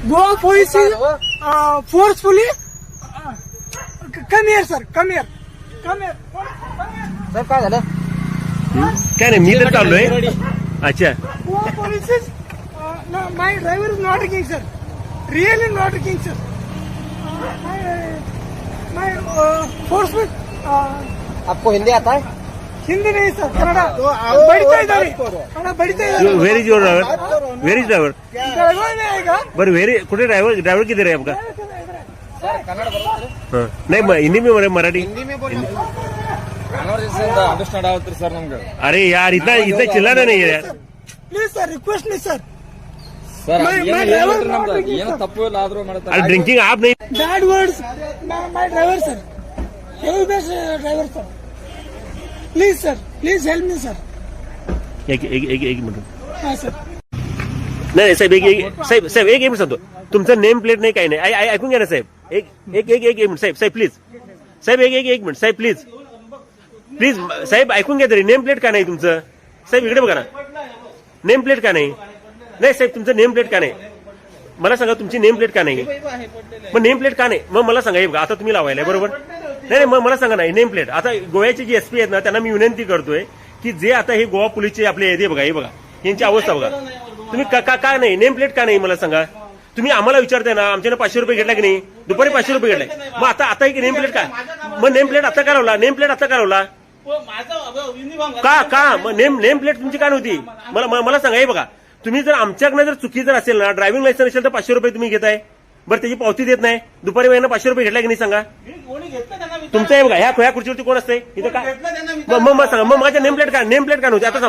Goa police is forcefully come here, sir. Come here. Come here. साहेब काय झालं? काय नाही, मी तर चाललोय. अच्छा, Goa police is no, my driver is not working, sir. Really not working, sir. My forceful आपको हिंदी आता है? हिंदी नहीं सर, कन्नड़ा बढ़ता है इधर, कन्नड़ा बढ़ता है इधर. Where is your driver? Where is driver? Driver नहीं आएगा. बरं, कुठे ड्रायव्हर किधर आहे आपका? सर कन्नड़ बरोबर हाँ, नहीं हिंदी में मराठी. हिंदी में बोलिए. अंडरस्टैंड आಗುತ್ತೆ सर नಮ್ಗೆ. अरे यार, इतना चिल्लाना नहीं है यार. Please sir, request me sir. Sir My driver not working, ಏನೋ sir. ತಪ್ಪು ಇಲ್ಲ ಆದ್ರೂ ಮಾಡ್ತಾರೆ. अरे ड्रिंकिंग आप नहीं. Bad words. My driver sir. Heavy best driver sir. Please sir, please help me sir. एक मिनिट. हाँ sir. नाही साहेब, साहेब एक मिनिट सांगतो. तुमचं नेम प्लेट नाही, काही नाही. ऐकून घ्या ना साहेब. एक मिनिट साहेब प्लीज. साहेब एक मिनिट साहेब प्लीज साहेब ऐकून घ्या तरी. नेम प्लेट का नाही तुमचं? साहेब इकडे बघा ना. नेम प्लेट का नाही? नाही साहेब, तुमचं नेम प्लेट का नाही मला सांगा. तुमची नेम प्लेट का नाही? मग नेम प्लेट का नाही? मग मला सांगा. हे बघा, आता तुम्ही लावायला बरोबर. नाही मग मला सांगा नाही नेम प्लेट. आता गोव्याचे जे एसपी आहेत ना, त्यांना मी विनंती करतोय की जे आता हे गोवा पोलीसचे आपले हे बघा यांची अवस्था बघा तुम्ही. का नाही नेम प्लेट का नाही मला सांगा. तुम्ही आम्हाला विचारताय ना, आमच्यानं 500 रुपये घेतला की नाही? दुपारी 500 रुपये घेतलाय. मग आता एक नेम प्लेट का? मग नेम प्लेट आता का लावला? नेम प्लेट आता का लावला? का मग नेम प्लेट तुमची का नव्हती? मला सांगा. हे बघा, तुम्ही जर आमच्याकडनं जर चुकी जर असेल ना, ड्रायव्हिंग लायसन्स असेल तर 500 रुपये तुम्ही घेताय. बरं, त्याची पावती देत नाही. दुपारी वेळेला 500 रुपये घेतला की नाही सांगा. तुमचं हे बघा, ह्या खुर्चीवरती कोण असते इथं? का मग सांगा. मग माझ्या नेम प्लेट का नव्हती आता?